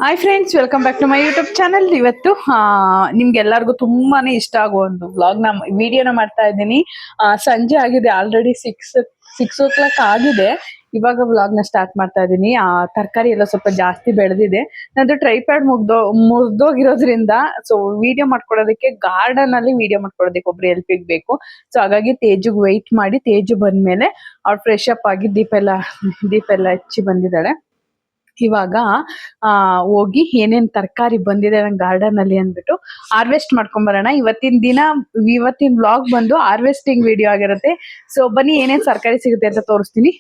Hi friends, welcome back to my YouTube channel. ಇವತ್ತು ನಿಮ್ಗೆಲ್ಲರಿಗೂ ತುಂಬಾನೇ ಇಷ್ಟ ಆಗುವ ಒಂದು ವ್ಲಾಗ್ನ ವಿಡಿಯೋನ ಮಾಡ್ತಾ ಇದ್ದೀನಿ. ಸಂಜೆ ಆಗಿದೆ, ಆಲ್ರೆಡಿ ಸಿಕ್ಸ್ ಓ ಕ್ಲಾಕ್ ಆಗಿದೆ. ಇವಾಗ ವ್ಲಾಗ್ನ ಸ್ಟಾರ್ಟ್ ಮಾಡ್ತಾ ಇದ್ದೀನಿ. ತರಕಾರಿ ಎಲ್ಲ ಸ್ವಲ್ಪ ಜಾಸ್ತಿ ಬೆಳೆದಿದೆ. ನಂದು ಟ್ರೈಪ್ಯಾಡ್ ಮುಗ್ದೋಗಿರೋದ್ರಿಂದ ಸೊ ವಿಡಿಯೋ ಮಾಡ್ಕೊಳ್ಳೋದಕ್ಕೆ ಗಾರ್ಡನ್ ಅಲ್ಲಿ ವಿಡಿಯೋ ಮಾಡ್ಕೊಳ್ಳೋದಕ್ಕೆ ಒಬ್ರು ಹೆಲ್ಪಿಗೆ ಬೇಕು. ಸೊ ಹಾಗಾಗಿ ತೇಜುಗ್ ವೆಯ್ಟ್ ಮಾಡಿ ತೇಜು ಬಂದ್ಮೇಲೆ ಅವ್ಳು ಫ್ರೆಶ್ ಅಪ್ ಆಗಿ ದೀಪ ಎಲ್ಲ ಹಚ್ಚಿ ಬಂದಿದ್ದಾಳೆ. ಇವಾಗ ಹೋಗಿ ಏನೇನ್ ತರಕಾರಿ ಬಂದಿದೆ ನನ್ ಗಾರ್ಡನ್ ಅಲ್ಲಿ ಅಂದ್ಬಿಟ್ಟು ಹಾರ್ವೆಸ್ಟ್ ಮಾಡ್ಕೊಂಡ್ ಬರೋಣ. ಇವತ್ತಿನ ವ್ಲಾಗ್ ಬಂದು ಹಾರ್ವೆಸ್ಟಿಂಗ್ ವಿಡಿಯೋ ಆಗಿರುತ್ತೆ. ಸೊ ಬನ್ನಿ, ಏನೇನ್ ತರಕಾರಿ ಸಿಗುತ್ತೆ ಅಂತ ತೋರಿಸ್ತೀನಿ.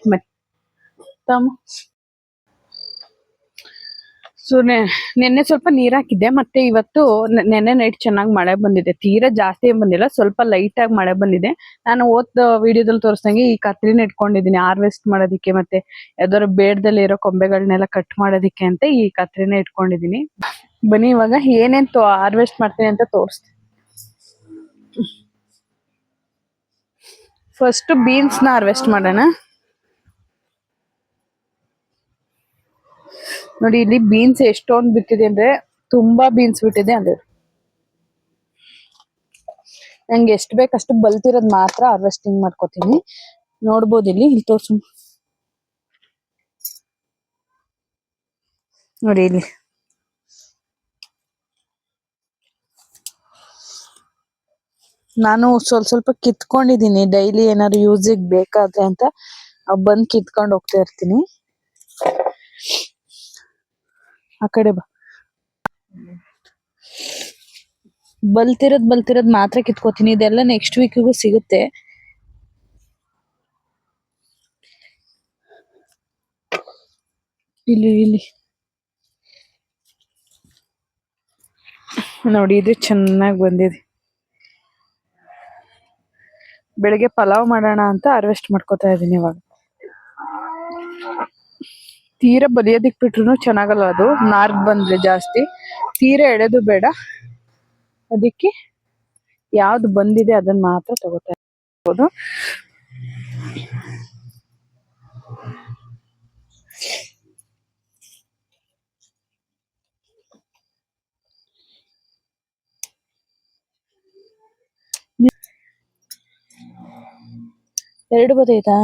ಸೊ ನೆನ್ನೆ ಸ್ವಲ್ಪ ನೀರ್ ಹಾಕಿದ್ದೆ, ಮತ್ತೆ ಇವತ್ತು ನೆನ್ನೆ ನೈಟ್ ಚೆನ್ನಾಗಿ ಮಳೆ ಬಂದಿದೆ. ತೀರಾ ಜಾಸ್ತಿ ಏನ್ ಬಂದಿಲ್ಲ, ಸ್ವಲ್ಪ ಲೈಟ್ ಆಗಿ ಮಳೆ ಬಂದಿದೆ. ನಾನು ವಿಡಿಯೋದಲ್ಲಿ ತೋರಿಸ್ದಂಗೆ ಈ ಕತ್ರಿನ ಇಟ್ಕೊಂಡಿದ್ದೀನಿ ಹಾರ್ವೆಸ್ಟ್ ಮಾಡೋದಿಕ್ಕೆ, ಮತ್ತೆ ಯಾವ್ದಾದ್ರು ಬೇಡದಲ್ಲಿ ಇರೋ ಕೊಂಬೆಗಳನ್ನೆಲ್ಲ ಕಟ್ ಮಾಡೋದಿಕ್ಕೆ ಅಂತ ಈ ಕತ್ರಿನ ಇಟ್ಕೊಂಡಿದ್ದೀನಿ. ಬನ್ನಿ ಇವಾಗ ಏನೇನ್ ಹಾರ್ವೆಸ್ಟ್ ಮಾಡ್ತೀನಿ ಅಂತ ತೋರಿಸ್ತೀನಿ. ಫಸ್ಟ್ ಬೀನ್ಸ್ ನ ಹಾರ್ವೆಸ್ಟ್ ಮಾಡೋಣ. ನೋಡಿ, ಇಲ್ಲಿ ಬೀನ್ಸ್ ಎಷ್ಟೊಂದು ಬಿಟ್ಟಿದೆ ಅಂದ್ರೆ ತುಂಬಾ ಬೀನ್ಸ್ ಬಿಟ್ಟಿದೆ. ಅಂದ್ರೆ ನಂಗೆ ಎಷ್ಟು ಬೇಕಷ್ಟು ಬಲ್ತಿರೋದ್ ಮಾತ್ರ ಹಾರ್ವೆಸ್ಟಿಂಗ್ ಮಾಡ್ಕೋತೀನಿ. ನೋಡ್ಬೋದು, ಇಲ್ಲಿ ತೋರ್ಸು ನೋಡಿ. ಇಲ್ಲಿ ನಾನು ಸ್ವಲ್ಪ ಕಿತ್ಕೊಂಡಿದೀನಿ, ಡೈಲಿ ಏನಾದ್ರು ಯೂಸಿಗೆ ಬೇಕಾದ್ರೆ ಅಂತ ಬಂದ್ ಕಿತ್ಕೊಂಡು ಹೋಗ್ತಾ ಇರ್ತೀನಿ. ಆ ಕಡೆ ಬಾ. ಬಲ್ತಿರೋದ್ ಮಾತ್ರ ಕಿತ್ಕೋತೀನಿ. ಇದೆಲ್ಲ ನೆಕ್ಸ್ಟ್ ವೀಕ್ಗೂ ಸಿಗುತ್ತೆ. ಇಲ್ಲಿ ನೋಡಿ, ಇದು ಚೆನ್ನಾಗಿ ಬಂದಿದೆ. ಬೆಳಿಗ್ಗೆ ಪಲಾವ್ ಮಾಡೋಣ ಅಂತ ಹಾರ್ವೆಸ್ಟ್ ಮಾಡ್ಕೋತಾ ಇದೀನಿ. ಇವಾಗ ತೀರಾ ಬಲಿಯೋದಿಕ್ ಬಿಟ್ರು ಚೆನ್ನಾಗಲ್ಲ, ಅದು ನಾರ್ಗ್ ಬಂದ್ರೆ ಜಾಸ್ತಿ. ತೀರಾ ಎಳೆದು ಬೇಡ, ಅದಕ್ಕೆ ಯಾವ್ದು ಬಂದಿದೆ ಅದನ್ನ ಮಾತ್ರ ತಗೋತಾ ಇರ್ಬೋದು. ಎರಡು ಬದೈತಾ?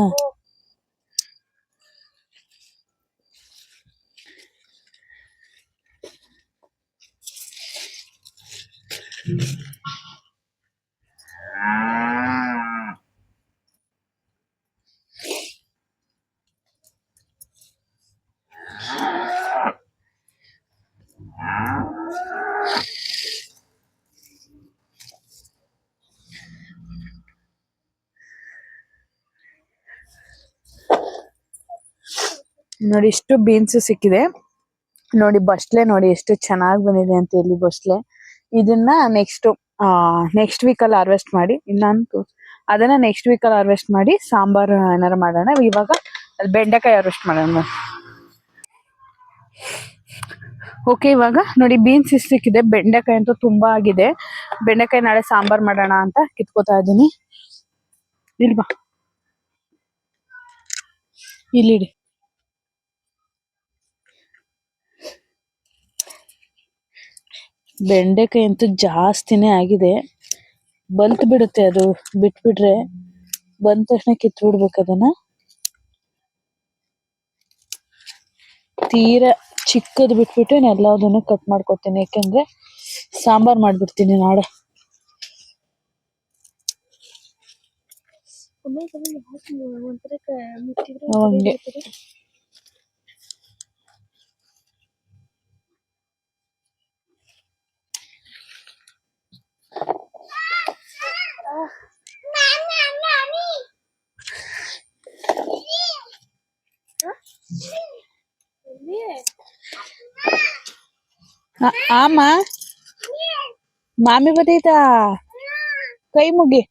ನೋಡಿ, ಇಷ್ಟು ಬೀನ್ಸ್ ಸಿಕ್ಕಿದೆ. ನೋಡಿ ಬಸ್ಲೆ ನೋಡಿ ಎಷ್ಟು ಚೆನ್ನಾಗಿ ಬಂದಿದೆ ಅಂತ. ಇಲ್ಲಿ ಬಸ್ಲೆ ಇದನ್ನ ನೆಕ್ಸ್ಟ್ ವೀಕ್ ಅಲ್ಲಿ ಹಾರ್ವೆಸ್ಟ್ ಮಾಡಿ, ಅದನ್ನ ನೆಕ್ಸ್ಟ್ ವೀಕ್ ಅಲ್ಲಿ ಹಾರ್ವೆಸ್ಟ್ ಮಾಡಿ ಸಾಂಬಾರ್ ಏನಾರು ಮಾಡೋಣ. ಇವಾಗ ಬೆಂಡೆಕಾಯಿ ಹಾರ್ವೆಸ್ಟ್ ಮಾಡೋಣ. ಓಕೆ, ಇವಾಗ ನೋಡಿ ಬೀನ್ಸ್ ಇಷ್ಟು ಸಿಕ್ಕಿದೆ. ಬೆಂಡೆಕಾಯಿ ಅಂತೂ ತುಂಬಾ ಆಗಿದೆ. ಬೆಂಡೆಕಾಯಿ ನಾಳೆ ಸಾಂಬಾರ್ ಮಾಡೋಣ ಅಂತ ಕಿತ್ಕೋತಾ ಇದ್ದೀನಿ. ಇಲ್ವಾ, ಇಲ್ಲಿಡಿ. ಬೆಂಡೆಕಾಯಿ ಅಂತೂ ಜಾಸ್ತಿನೇ ಆಗಿದೆ. ಬಲ್ತ್ ಬಿಡುತ್ತೆ, ಅದು ಬಿಟ್ಬಿಟ್ರೆ ಬಂದ ತಕ್ಷಣ ಕಿತ್ ಬಿಡ್ಬೇಕು ಅದನ್ನ. ತೀರಾ ಚಿಕ್ಕದು ಬಿಟ್ಬಿಟ್ಟು ಎಲ್ಲದನ್ನು ಕಟ್ ಮಾಡ್ಕೊತೀನಿ, ಯಾಕೆಂದ್ರೆ ಸಾಂಬಾರ್ ಮಾಡ್ಬಿಡ್ತೀನಿ ನಾಳೆ. ಹಂಗೆ ಆಮ ಮಾಮಿ ಬದೈತಾ? ಕೈ ಮುಗಿ.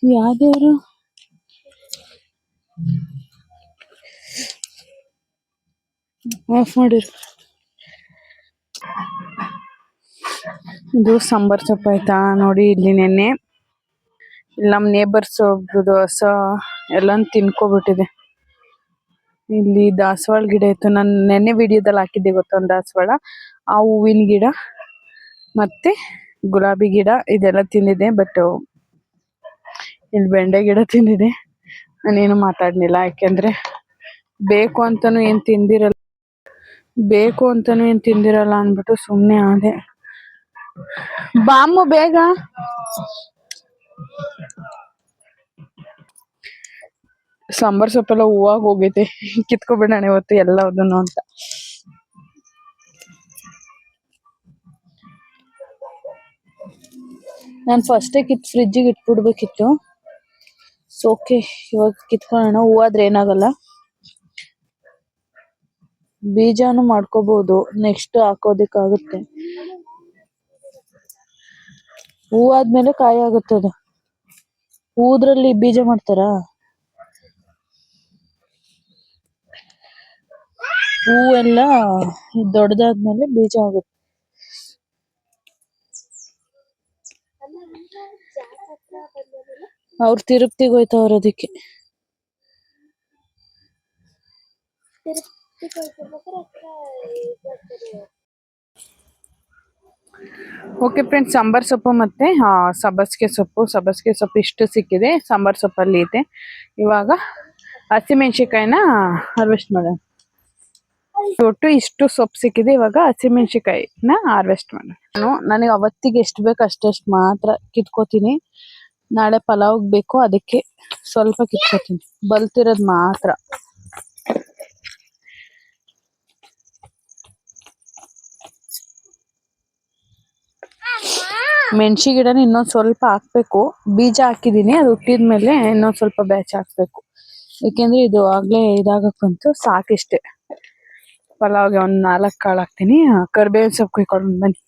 ಯಾವ್ದೇವ್ರು? ಆಫ್ ಮಾಡಿರು. ಇದು ಸಾಂಬಾರ್ ಸೊಪ್ಪು ಆಯ್ತಾ ನೋಡಿ. ಇಲ್ಲಿ ನೆನ್ನೆ ಇಲ್ಲಿ ನಮ್ಮ ನೇಬರ್ಸ್ ಒಬ್ರದ್ದು ಹೊಸ ಎಲ್ಲಾನು ತಿನ್ಕೊಬಿಟ್ಟಿದೆ. ಇಲ್ಲಿ ದಾಸವಾಳ ಗಿಡ ಇತ್ತು, ನಾನು ನೆನ್ನೆ ವಿಡಿಯೋದಲ್ಲಿ ಹಾಕಿದ್ದೆ ಗೊತ್ತಾ ಒಂದು ದಾಸವಾಳ. ಆ ಹೂವಿನ ಗಿಡ ಮತ್ತೆ ಗುಲಾಬಿ ಗಿಡ ಇದೆಲ್ಲ ತಿಂದಿದೆ. ಬಟ್ ಇಲ್ಲಿ ಬೆಂಡೆ ಗಿಡ ತಿಂದಿದೆ. ನಾನೇನು ಮಾತಾಡ್ನಿಲ್ಲ, ಯಾಕೆಂದ್ರೆ ಬೇಕು ಅಂತಾನು ಏನ್ ತಿಂದಿರಲ್ಲ ಅಂದ್ಬಿಟ್ಟು ಸುಮ್ನೆ ಆದೆ. ಬಾಮು ಬೇಗ. ಸಾಂಬಾರ್ ಸೊಪ್ಪೆಲ್ಲ ಹೂವಾಗಿ ಹೋಗೈತೆ, ಕಿತ್ಕೊಬಿಡೋಣ ಇವತ್ತು ಎಲ್ಲದನ್ನು ಅಂತ. ನಾನು ಫಸ್ಟೇ ಫ್ರಿಜ್ಜಿಗೆ ಇಟ್ಬಿಡ್ಬೇಕಿತ್ತು. ಓಕೆ, ಇವಾಗ ಕಿತ್ಕೊಳ್ಳೋಣ. ಹೂವಾದ್ರೆ ಏನಾಗಲ್ಲ, ಬೀಜಾನು ಮಾಡ್ಕೋಬಹುದು, ನೆಕ್ಸ್ಟ್ ಹಾಕೋದಿಕ್ಕಾಗುತ್ತೆ. ಹೂವಾದ್ಮೇಲೆ ಕಾಯಿ ಆಗುತ್ತದು. ಹೂದ್ರಲ್ಲಿ ಬೀಜ ಮಾಡ್ತಾರಾ? ಹೂವೆಲ್ಲ ದೊಡ್ಡದಾದ್ಮೇಲೆ ಬೀಜ ಆಗುತ್ತೆ. ಅವ್ರು ತಿರುಪ್ತಿಗೆ ಹೋಯ್ತವ್ರ, ಅದಕ್ಕೆ. ಓಕೆ ಫ್ರೆಂಡ್ಸ್, ಸಾಂಬಾರ್ ಸೊಪ್ಪು ಮತ್ತೆ ಸಬ್ಬಸಿಗೆ ಸೊಪ್ಪು ಇಷ್ಟು ಸಿಕ್ಕಿದೆ. ಸಾಂಬಾರ್ ಸೊಪ್ಪಲ್ಲಿ ಇದೆ. ಇವಾಗ ಹಸಿಮೆಣ್ಸಿಕಾಯಿನ ಹಾರ್ವೆಸ್ಟ್ ಮಾಡೋಣ. ಒಟ್ಟು ಇಷ್ಟು ಸೊಪ್ಪು ಸಿಕ್ಕಿದೆ. ಇವಾಗ ಹಸಿಮೆಣ್ಸಿಕಾಯಿನ ಹಾರ್ವೆಸ್ಟ್ ಮಾಡೋಣ. ನನಗೆ ಅವತ್ತಿಗೆ ಎಷ್ಟು ಬೇಕು ಅಷ್ಟಷ್ಟು ಮಾತ್ರ ಕಿತ್ಕೋತೀನಿ. ನಾಳೆ ಪಲಾವ್ಗೆ ಬೇಕು, ಅದಕ್ಕೆ ಸ್ವಲ್ಪ ಕಿತ್ಕೋತೀನಿ, ಬಲ್ತಿರೋದು ಮಾತ್ರ. ಮೆಣಸಿ ಗಿಡನ ಇನ್ನೊಂದ್ ಸ್ವಲ್ಪ ಹಾಕ್ಬೇಕು. ಬೀಜ ಹಾಕಿದೀನಿ, ಅದು ಹುಟ್ಟಿದ್ಮೇಲೆ ಇನ್ನೊಂದ್ ಸ್ವಲ್ಪ ಬ್ಯಾಚ್ ಹಾಕ್ಬೇಕು. ಯಾಕೆಂದ್ರೆ ಇದು ಆಗ್ಲೇ ಇದಾಗಕ್ಕಂತೂ ಸಾಕಿಷ್ಟೆ. ಪಲಾವ್ಗೆ ಒಂದ್ 4 ಕಾಳು ಹಾಕ್ತೀನಿ. ಕರ್ಬೇವಿನ ಸೊಪ್ಪು ಕುಯ್ಕೊಂಡು ಬನ್ನಿ.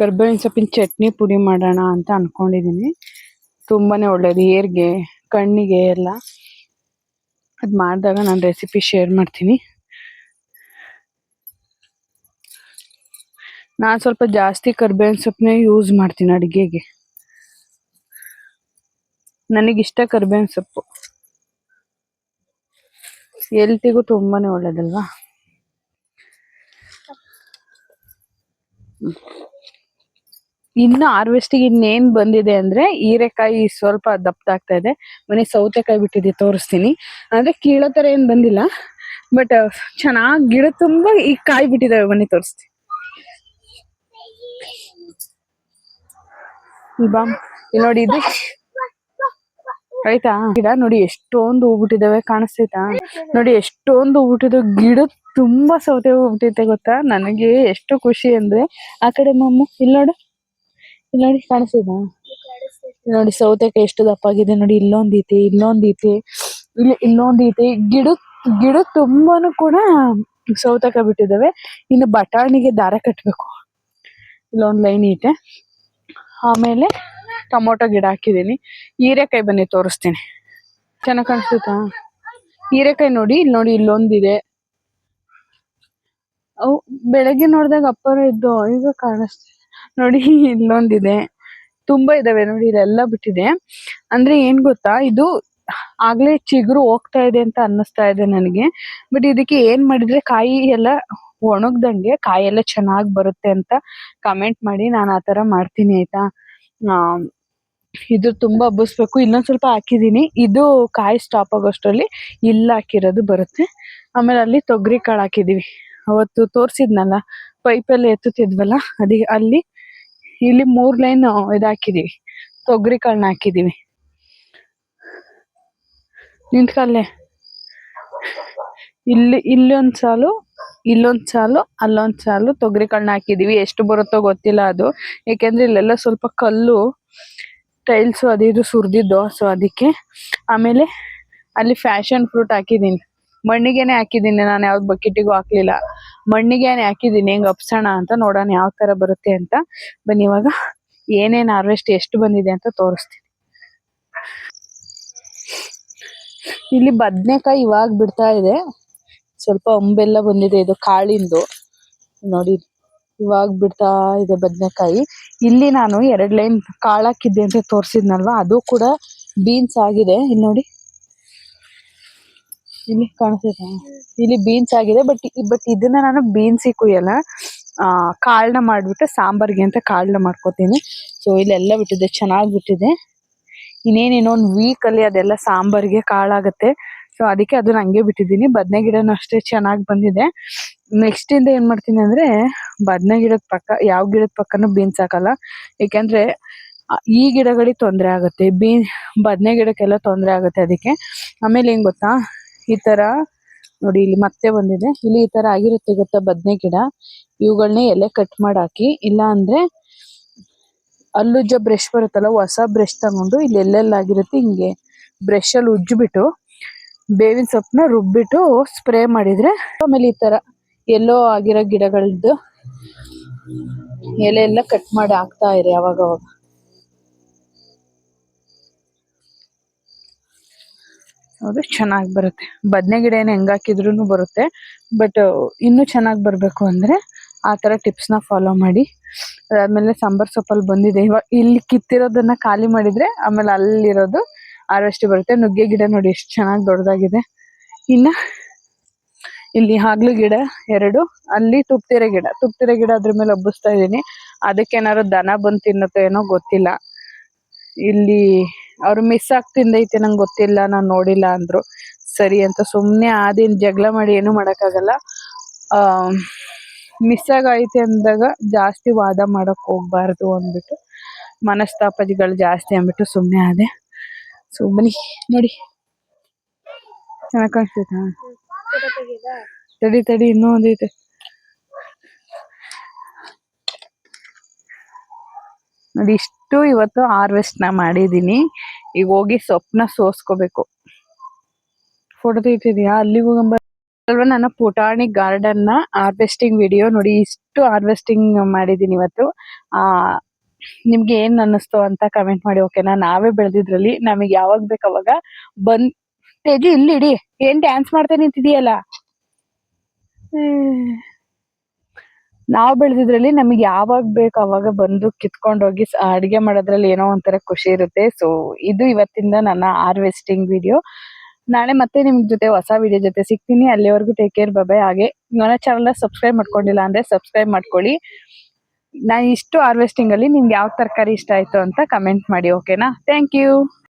ಕರ್ಬೇವಿನ ಸೊಪ್ಪಿನ ಚಟ್ನಿ ಪುಡಿ ಮಾಡೋಣ ಅಂತ ಅನ್ಕೊಂಡಿದೀನಿ. ತುಂಬಾನೇ ಒಳ್ಳೇದು ಏರ್ಗೆ, ಕಣ್ಣಿಗೆ ಎಲ್ಲ. ಅದ್ ಮಾಡಿದಾಗ ನಾನು ರೆಸಿಪಿ ಶೇರ್ ಮಾಡ್ತೀನಿ. ನಾನು ಸ್ವಲ್ಪ ಜಾಸ್ತಿ ಕರ್ಬೇವಿನ ಸೊಪ್ಪನ್ನೇ ಯೂಸ್ ಮಾಡ್ತೀನಿ ಅಡುಗೆಗೆ. ನನಗಿಷ್ಟ ಕರ್ಬೇವಿನ ಸೊಪ್ಪು, ಹೆಲ್ತಿಗೂ ತುಂಬಾನೇ ಒಳ್ಳೇದಲ್ವಾ. ಇನ್ನು ಹಾರ್ವೆಸ್ಟಿಗೆ ಇನ್ನೇನ್ ಬಂದಿದೆ ಅಂದ್ರೆ ಹೀರೆಕಾಯಿ ಸ್ವಲ್ಪ ದಪ್ಪದಾಗ್ತಾ ಇದೆ. ಮನೆ ಸೌತೆಕಾಯಿ ಬಿಟ್ಟಿದೆ, ತೋರಿಸ್ತೀನಿ. ಅಂದ್ರೆ ಕೀಳೋ ತರ ಏನ್ ಬಂದಿಲ್ಲ, ಬಟ್ ಚೆನ್ನಾಗಿ ಗಿಡ ತುಂಬಾ ಈಗ ಕಾಯಿ ಬಿಟ್ಟಿದಾವೆ. ಬನ್ನಿ ತೋರಿಸ್ತೀನಿ. ಇಲ್ಲಿ ನೋಡಿ, ಇದು ಆಯ್ತಾ ಗಿಡ ನೋಡಿ, ಎಷ್ಟೊಂದು ಹೂ ಬಿಟ್ಟಿದಾವೆ, ಕಾಣಿಸ್ತೈತಾ? ನೋಡಿ ಎಷ್ಟೊಂದು ಹೂ ಬಿಟ್ಟಿದಾವೆ. ಗಿಡ ತುಂಬಾ ಸೌತೆ ಹೂ ಬಿಟ್ಟೈತೆ ಗೊತ್ತಾ. ನನಗೆ ಎಷ್ಟು ಖುಷಿ ಅಂದ್ರೆ, ಆ ಕಡೆ ಮಮ್ಮು ಇಲ್ಲಿ ನೋಡಿ ಕಾಣಿಸ್ತದ? ನೋಡಿ ಸೌತೆಕಾಯಿ ಎಷ್ಟು ದಪ್ಪಾಗಿದೆ ನೋಡಿ. ಇಲ್ಲೊಂದೈತೆ, ಇಲ್ಲೊಂದೈತೆ. ಗಿಡ ತುಂಬಾನು ಕೂಡ ಸೌತೆಕಾಯಿ ಬಿಟ್ಟಿದಾವೆ. ಇನ್ನು ಬಟಾಣಿಗೆ ದಾರ ಕಟ್ಬೇಕು. ಇಲ್ಲೊಂದ್ ಲೈನ್ ಐತೆ. ಆಮೇಲೆ ಟೊಮೊಟೊ ಗಿಡ ಹಾಕಿದೀನಿ. ಹೀರೆಕಾಯಿ ಬನ್ನಿ ತೋರಿಸ್ತೀನಿ. ಚೆನ್ನಾಗ್ ಕಾಣಿಸ್ತೈತಾ? ಹೀರೆಕಾಯಿ ನೋಡಿ, ಇಲ್ಲೊಂದಿದೆ. ಅವು ಬೆಳಗ್ಗೆ ನೋಡಿದಾಗ ಅಪ್ಪರ ಇದ್ದು, ಈಗ ಕಾಣಿಸ್ತಿದೆ ನೋಡಿ. ಇಲ್ಲೊಂದಿದೆ. ತುಂಬಾ ಇದಾವೆ ನೋಡಿ, ಇಲ್ಲೆಲ್ಲ ಬಿಟ್ಟಿದೆ. ಅಂದ್ರೆ ಏನ್ ಗೊತ್ತಾ, ಇದು ಆಗ್ಲೇ ಚಿಗುರು ಹೋಗ್ತಾ ಇದೆ ಅಂತ ಅನ್ನಿಸ್ತಾ ಇದೆ ನನಗೆ. ಬಟ್ ಇದಕ್ಕೆ ಏನ್ ಮಾಡಿದ್ರೆ ಕಾಯಿ ಎಲ್ಲ ಒಣಗ್ದಂಗೆ ಕಾಯಿ ಎಲ್ಲ ಚೆನ್ನಾಗ್ ಬರುತ್ತೆ ಅಂತ ಕಮೆಂಟ್ ಮಾಡಿ. ನಾನು ಆತರ ಮಾಡ್ತೀನಿ ಆಯ್ತಾ. ಇದು ತುಂಬಾ ಹಬ್ಬಿಸ್ಬೇಕು. ಇನ್ನೊಂದ್ ಸ್ವಲ್ಪ ಹಾಕಿದೀನಿ. ಇದು ಕಾಯಿ ಸ್ಟಾಪ್ ಆಗೋಷ್ಟರಲ್ಲಿ ಇಲ್ಲ ಹಾಕಿರೋದು ಬರುತ್ತೆ. ಆಮೇಲೆ ಅಲ್ಲಿ ತೊಗರಿ ಕಾಳು ಹಾಕಿದೀವಿ. ಅವತ್ತು ತೋರ್ಸಿದ್ನಲ್ಲ, ಪೈಪಲ್ಲಿ ಎತ್ತುತ್ತಿದ್ವಲ್ಲ, ಅಲ್ಲಿ ಇಲ್ಲಿ 3 ಲೈನ್ ಇದಾಕಿದೀವಿ, ತೊಗರಿ ಕಾಳನ್ನ ಹಾಕಿದೀವಿ. ನಿಂತ್ಕಲ್ಲೇ. ಇಲ್ಲೊಂದ್ ಸಾಲು, ಅಲ್ಲೊಂದ್ ಸಾಲು ತೊಗರಿ ಕಾಳನ್ನ ಹಾಕಿದೀವಿ. ಎಷ್ಟು ಬರುತ್ತೋ ಗೊತ್ತಿಲ್ಲ ಅದು, ಯಾಕೆಂದ್ರೆ ಇಲ್ಲೆಲ್ಲ ಸ್ವಲ್ಪ ಕಲ್ಲು, ಟೈಲ್ಸ್ ಅದು ಇದು ಸುರಿದಿದ್ದು, ಸೊ ಅದಕ್ಕೆ. ಆಮೇಲೆ ಅಲ್ಲಿ ಫ್ಯಾಷನ್ ಫ್ರೂಟ್ ಹಾಕಿದೀನಿ. ಮಣ್ಣಿಗೆನೆ ಹಾಕಿದೀನಿ, ನಾನು ಯಾವ್ದು ಬಕೆಟಿಗೂ ಹಾಕ್ಲಿಲ್ಲ. ಮಣ್ಣಿಗೆನೆ ಹಾಕಿದೀನಿ, ಹೆಂಗ್ ಹಬ್ಸೋಣ ಅಂತ, ನೋಡೋಣ ಯಾವ ತರ ಬರುತ್ತೆ ಅಂತ. ಬನ್ನಿ ಇವಾಗ ಏನೇನ್ ಹಾರ್ವೆಸ್ಟ್ ಎಷ್ಟು ಬಂದಿದೆ ಅಂತ ತೋರಿಸ್ತೀನಿ. ಇಲ್ಲಿ ಬದ್ನೆಕಾಯಿ ಇವಾಗ ಬಿಡ್ತಾ ಇದೆ, ಸ್ವಲ್ಪ ಒಂಬೆಲ್ಲ ಬಂದಿದೆ. ಇದು ಕಾಳಿಂದು ನೋಡಿ, ಇವಾಗ ಬಿಡ್ತಾ ಇದೆ ಬದ್ನೆಕಾಯಿ. ಇಲ್ಲಿ ನಾನು 2 ಲೈನ್ ಕಾಳು ಹಾಕಿದ್ದೆ ಅಂತ ತೋರಿಸಿದ್ನಲ್ವಾ, ಅದು ಕೂಡ ಬೀನ್ಸ್ ಆಗಿದೆ. ಇಲ್ಲಿ ನೋಡಿ, ಇಲ್ಲಿ ಕಾಣಿಸ್ತಾ, ಇಲ್ಲಿ ಬೀನ್ಸ್ ಆಗಿದೆ. ಬಟ್ ಇದನ್ನ ನಾನು ಬೀನ್ಸಿ ಕುಯ್ಯಲ್ಲ, ಕಾಳನ್ನ ಮಾಡ್ಬಿಟ್ಟು ಸಾಂಬಾರ್ಗೆ ಅಂತ ಕಾಳನ್ನ ಮಾಡ್ಕೋತೀನಿ. ಸೊ ಇಲ್ಲೆಲ್ಲ ಬಿಟ್ಟಿದೆ, ಚೆನ್ನಾಗಿ ಬಿಟ್ಟಿದೆ. ಇನ್ನೇನೇನೋ ಒಂದು ವೀಕಲ್ಲಿ ಅದೆಲ್ಲ ಸಾಂಬಾರ್ಗೆ ಕಾಳಾಗತ್ತೆ. ಸೊ ಅದಕ್ಕೆ ಅದನ್ನ ಹಂಗೆ ಬಿಟ್ಟಿದ್ದೀನಿ. ಬದನೆ ಗಿಡನೂ ಅಷ್ಟೇ ಚೆನ್ನಾಗಿ ಬಂದಿದೆ. ನೆಕ್ಸ್ಟ್ ಇಂದ ಏನ್ ಮಾಡ್ತೀನಿ ಅಂದ್ರೆ, ಬದನೆ ಗಿಡದ ಪಕ್ಕ ಯಾವ ಗಿಡದ ಪಕ್ಕನೂ ಬೀನ್ಸ್ ಹಾಕಲ್ಲ. ಯಾಕಂದ್ರೆ ಈ ಗಿಡಗಳಿಗೆ ತೊಂದರೆ ಆಗುತ್ತೆ, ಬದನೆ ಗಿಡಕ್ಕೆಲ್ಲ ತೊಂದರೆ ಆಗುತ್ತೆ. ಅದಕ್ಕೆ ಆಮೇಲೆ ಏನ್ ಗೊತ್ತಾ, ಈ ತರ ನೋಡಿ ಇಲ್ಲಿ ಮತ್ತೆ ಬಂದಿದೆ. ಇಲ್ಲಿ ಈ ತರ ಆಗಿರುತ್ತೆ ಗೊತ್ತಾ ಬದನೆ ಗಿಡ, ಇವುಗಳನ್ನೇ ಎಲೆ ಕಟ್ ಮಾಡಿ ಹಾಕಿ, ಇಲ್ಲ ಅಂದ್ರೆ ಅಲ್ಲುಜ್ಜ ಬ್ರಷ್ ಬರುತ್ತಲ್ಲ, ಹೊಸ ಬ್ರಷ್ ತಗೊಂಡು ಇಲ್ಲಿ ಎಲ್ಲೆಲ್ಲಾಗಿರುತ್ತೆ ಹಿಂಗೆ ಬ್ರಷ್ ಅಲ್ಲಿ ಉಜ್ಜಿಬಿಟ್ಟು ಬೇವಿನ ಸೊಪ್ಪನ್ನ ರುಬ್ಬಿಟ್ಟು ಸ್ಪ್ರೇ ಮಾಡಿದ್ರೆ, ಆಮೇಲೆ ಈ ತರ ಎಲ್ಲೋ ಆಗಿರೋ ಗಿಡಗಳದ್ದು ಎಲೆ ಎಲ್ಲ ಕಟ್ ಮಾಡಿ ಹಾಕ್ತಾ ಇರಿ ಅವಾಗವಾಗ. ಅದು ಚೆನ್ನಾಗಿ ಬರುತ್ತೆ. ಬದನೆ ಗಿಡ ಏನು ಹೆಂಗ್ ಹಾಕಿದ್ರು ಬರುತ್ತೆ. ಬಟ್ ಇನ್ನೂ ಚೆನ್ನಾಗಿ ಬರಬೇಕು ಅಂದ್ರೆ ಆ ತರ ಟಿಪ್ಸ್ನ ಫಾಲೋ ಮಾಡಿ. ಅದಾದ್ಮೇಲೆ ಸಾಂಬಾರ್ ಸೊಪ್ಪಲ್ಲಿ ಬಂದಿದೆ. ಇವಾಗ ಇಲ್ಲಿ ಕಿತ್ತಿರೋದನ್ನ ಖಾಲಿ ಮಾಡಿದ್ರೆ ಆಮೇಲೆ ಅಲ್ಲಿರೋದು ಹಾರ್ವೆಸ್ಟ್ ಬರುತ್ತೆ. ನುಗ್ಗೆ ಗಿಡ ನೋಡಿ ಎಷ್ಟು ಚೆನ್ನಾಗಿ ದೊಡ್ಡದಾಗಿದೆ. ಇನ್ನ ಇಲ್ಲಿ ಹಾಗ್ಲು ಗಿಡ 2, ಅಲ್ಲಿ ತುಪ್ತಿರೆ ಗಿಡ ಅದ್ರ ಮೇಲೆ ಹಬ್ಬಿಸ್ತಾ ಇದೀನಿ. ಅದಕ್ಕೇನಾದ್ರು ದನ ಬಂದು ತಿನ್ನುತ್ತೋ ಏನೋ ಗೊತ್ತಿಲ್ಲ. ಇಲ್ಲಿ ಅವ್ರು ಮಿಸ್ ಆಗಿ ತಿಂದೈತೆ, ನಂಗೆ ಗೊತ್ತಿಲ್ಲ, ನಾನು ನೋಡಿಲ್ಲ ಅಂದ್ರು. ಸರಿ ಅಂತ ಸುಮ್ನೆ ಆದಿನ ಜಗಳ ಮಾಡಿ ಏನು ಮಾಡಕ್ಕಾಗಲ್ಲ. ಮಿಸ್ ಆಗೈತೆ ಅಂದಾಗ ಜಾಸ್ತಿ ವಾದ ಮಾಡಕ್ ಹೋಗ್ಬಾರ್ದು ಅಂದ್ಬಿಟ್ಟು, ಮನಸ್ತಾಪಗಳು ಜಾಸ್ತಿ ಅಂದ್ಬಿಟ್ಟು ಸುಮ್ನೆ ಆದೆ. ಸೊ ಬನ್ನಿ ನೋಡಿ, ಚೆನ್ನಾಗಿ ಕಾಣಿಸ್ತೈತಾ? ತಡಿ ಇನ್ನೂ ಒಂದೈತೆ. ನೋಡಿ ಇಷ್ಟು ಇವತ್ತು ಹಾರ್ವೆಸ್ಟ್ ನ ಮಾಡಿದೀನಿ. ಈಗ ಹೋಗಿ ಸೊಪ್ಪನ್ನ ಸೋಸ್ಕೋಬೇಕು. ಫೋಟೋ ತೆಗಿತಿದ್ಯಾ? ಅಲ್ಲಿಗೆ ಹೋಗಂಬ ಅಲ್ವಾ. ನನ್ನ ಪುಟಾಣಿ ಗಾರ್ಡನ್ ನ ಹಾರ್ವೆಸ್ಟಿಂಗ್ ವಿಡಿಯೋ ನೋಡಿ, ಇಷ್ಟು ಹಾರ್ವೆಸ್ಟಿಂಗ್ ಮಾಡಿದೀನಿ ಇವತ್ತು. ನಿಮ್ಗೆ ಏನ್ ಅನ್ನಿಸ್ತು ಅಂತ ಕಮೆಂಟ್ ಮಾಡಿ, ಓಕೆನಾ? ನಾವೇ ಬೆಳೆದಿದ್ರಲ್ಲಿ ನಮಗೆ ಯಾವಾಗ ಬೇಕು ಅವಾಗ ಬಂದ್ ತೇಜು ಇಲ್ಲಿ ಇಡಿ. ಏನ್ ಡ್ಯಾನ್ಸ್ ಮಾಡ್ತಾ ನಿಂತಿದೀಯಲ್ಲ? ನಾವು ಬೆಳೆದಿದ್ರಲ್ಲಿ ನಮಗೆ ಯಾವಾಗ ಬೇಕು ಅವಾಗ ಬಂದು ಕಿತ್ಕೊಂಡೋಗಿ ಅಡಿಗೆ ಮಾಡೋದ್ರಲ್ಲಿ ಏನೋ ಒಂಥರ ಖುಷಿ ಇರುತ್ತೆ. ಸೊ ಇದು ಇವತ್ತಿಂದ ನನ್ನ ಹಾರ್ವೆಸ್ಟಿಂಗ್ ವಿಡಿಯೋ. ನಾಳೆ ಮತ್ತೆ ನಿಮ್ ಜೊತೆ ಹೊಸ ವಿಡಿಯೋ ಜೊತೆ ಸಿಗ್ತೀನಿ. ಅಲ್ಲಿವರೆಗೂ ಟೇಕ್ ಕೇರ್, ಬಾಯ್. ಹಾಗೆ ನನ್ನ ಚಾನಲ್ ಸಬ್ಸ್ಕ್ರೈಬ್ ಮಾಡ್ಕೊಂಡಿಲ್ಲ ಅಂದ್ರೆ ಸಬ್ಸ್ಕ್ರೈಬ್ ಮಾಡ್ಕೊಳ್ಳಿ. ನಾನು ಇಷ್ಟು ಹಾರ್ವೆಸ್ಟಿಂಗ್ ಅಲ್ಲಿ ನಿಮ್ಗೆ ಯಾವ ತರಕಾರಿ ಇಷ್ಟ ಆಯ್ತು ಅಂತ ಕಮೆಂಟ್ ಮಾಡಿ, ಓಕೆನಾ? Thank you.